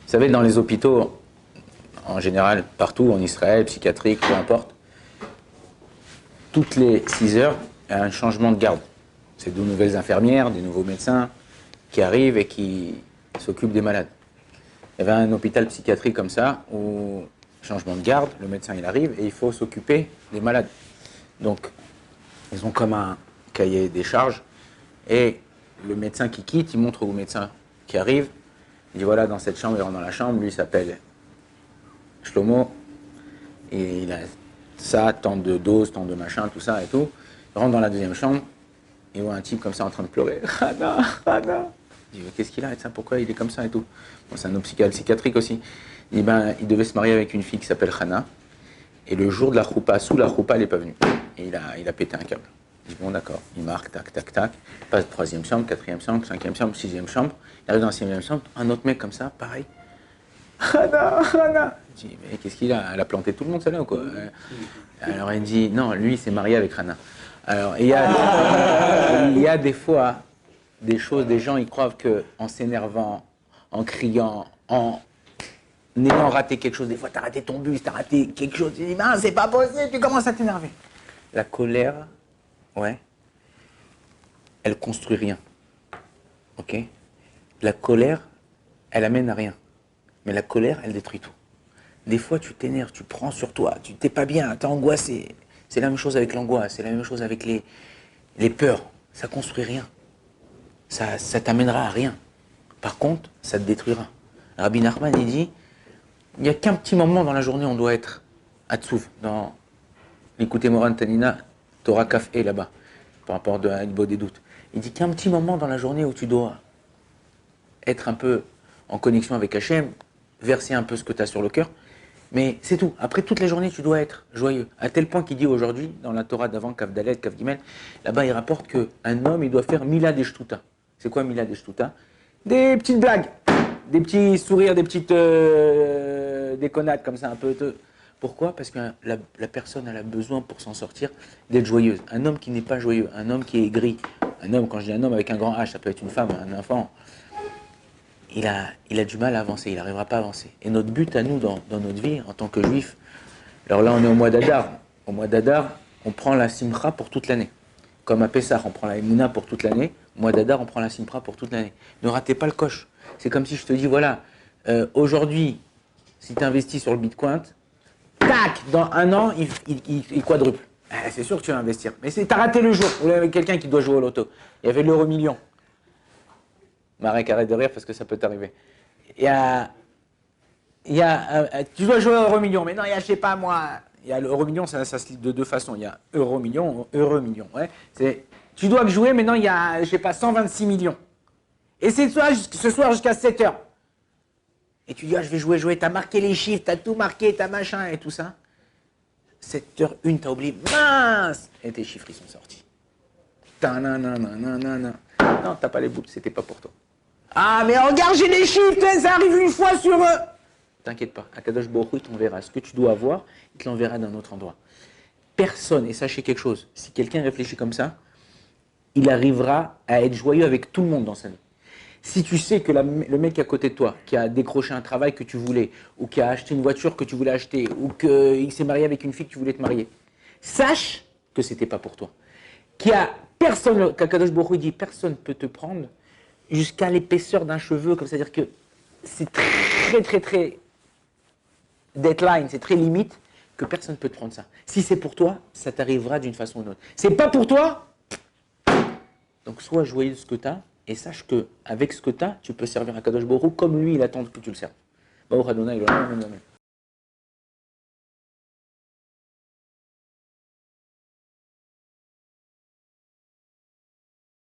Vous savez, dans les hôpitaux, en général, partout, en Israël, psychiatrique, peu importe, toutes les 6 heures, il y a un changement de garde. C'est de nouvelles infirmières, des nouveaux médecins qui arrivent et qui s'occupent des malades. Il y avait un hôpital psychiatrique comme ça, où changement de garde, le médecin il arrive et il faut s'occuper des malades. Donc, ils ont comme un cahier des charges et le médecin qui quitte, il montre au médecin qui arrive, il dit voilà, dans cette chambre, il rentre dans la chambre, lui il s'appelle Shlomo, et il a ça, tant de doses, tant de machin, tout ça et tout. Il rentre dans la deuxième chambre, il voit un type comme ça en train de pleurer. Hana, Hana. Il dit qu'est-ce qu'il a et ça, pourquoi il est comme ça et tout. Bon, c'est un hôpital psychiatrique aussi. Il dit il devait se marier avec une fille qui s'appelle Hana, et le jour de la choupa, sous la choupa, elle n'est pas venue. Et il a pété un câble. Il dit bon d'accord, il marque, tac, tac, tac, il passe troisième chambre, quatrième chambre, cinquième chambre, sixième chambre, il arrive dans la sixième chambre, un autre mec comme ça, pareil. Hana, Hana. Je dis mais qu'est-ce qu'il a? Elle a planté tout le monde celle-là ou quoi? Alors il dit non, lui il s'est marié avec Hana. Alors il y a des fois des choses, des gens ils croient qu'en s'énervant, en criant, en ayant raté quelque chose, des fois t'as raté ton bus, t'as raté quelque chose, tu dis mince c'est pas possible, tu commences à t'énerver. La colère, ouais, elle construit rien, ok? La colère, elle amène à rien, mais la colère, elle détruit tout. Des fois tu t'énerves, tu prends sur toi, tu t'es pas bien, t'es angoissé. C'est la même chose avec l'angoisse, c'est la même chose avec les peurs, ça construit rien. Ça t'amènera à rien. Par contre, ça te détruira. Rabbi Nachman, il dit, il n'y a qu'un petit moment dans la journée où on doit être Hatsouf, dans l'écouter Moran Tanina, Torah Kaf et là-bas, par rapport à Ibo des doutes. Il dit qu'un petit moment dans la journée où tu dois être un peu en connexion avec Hachem, verser un peu ce que tu as sur le cœur, mais c'est tout. Après toute la journée, tu dois être joyeux. À tel point qu'il dit aujourd'hui, dans la Torah d'avant, Kaf Dalet, Kaf Gimel, là-bas il rapporte qu'un homme, il doit faire Mila des Shtuta. C'est quoi Mila des Shtuta? Des petites blagues, des petits sourires, des petites déconnades comme ça un peu. Pourquoi? Parce que la personne elle a besoin pour s'en sortir d'être joyeuse. Un homme qui n'est pas joyeux, un homme qui est gris, un homme, quand je dis un homme avec un grand H, ça peut être une femme, un enfant, il a du mal à avancer, il n'arrivera pas à avancer. Et notre but à nous dans notre vie en tant que juifs, alors là on est au mois d'Adar. Au mois d'Adar, on prend la simcha pour toute l'année. Comme à Pessah, on prend la Emouna pour toute l'année. Au mois d'Adar, on prend la simcha pour toute l'année. Ne ratez pas le coche. C'est comme si je te dis, voilà, aujourd'hui, si tu investis sur le Bitcoin, tac, dans un an, il quadruple. C'est sûr que tu vas investir. Mais tu as raté le jour. Vous avez quelqu'un qui doit jouer au loto. Il y avait l'euro million. Marek, arrête de rire parce que ça peut t'arriver. Tu dois jouer au euro million. Mais non, il y a, je sais pas moi, il y a l'euro million, ça se lit de deux façons. Il y a euro million, ouais. Tu dois jouer, maintenant il y a, je sais pas, 126 millions. Et c'est ce soir jusqu'à 7 heures. Et tu dis, je vais jouer, t'as marqué les chiffres, t'as tout marqué, t'as machin et tout ça. 7h01, t'as oublié, mince! Et tes chiffres, ils sont sortis. Non, t'as pas les boules, c'était pas pour toi. Ah, mais regarde, j'ai les chiffres, ça arrive une fois sur eux. T'inquiète pas, Akadosh Baruch Hu, il t'enverra ce que tu dois avoir, il te l'enverra d'un autre endroit. Personne, et sachez quelque chose, si quelqu'un réfléchit comme ça, il arrivera à être joyeux avec tout le monde dans sa vie. Si tu sais que le mec à côté de toi, qui a décroché un travail que tu voulais, ou qui a acheté une voiture que tu voulais acheter, ou qu'il s'est marié avec une fille que tu voulais te marier, sache que c'était pas pour toi. Qu'il y a personne, qu'Akadosh Baruch Hu dit, personne ne peut te prendre jusqu'à l'épaisseur d'un cheveu, comme c'est-à-dire que c'est très, très, très deadline, c'est très limite, que personne ne peut te prendre ça. Si c'est pour toi, ça t'arrivera d'une façon ou d'une autre. C'est pas pour toi, donc sois joyeux de ce que tu as, et sache qu'avec ce que tu as, tu peux servir à Kadosh Baruch Hu comme lui, il attend que tu le serves. Baruch Adonai,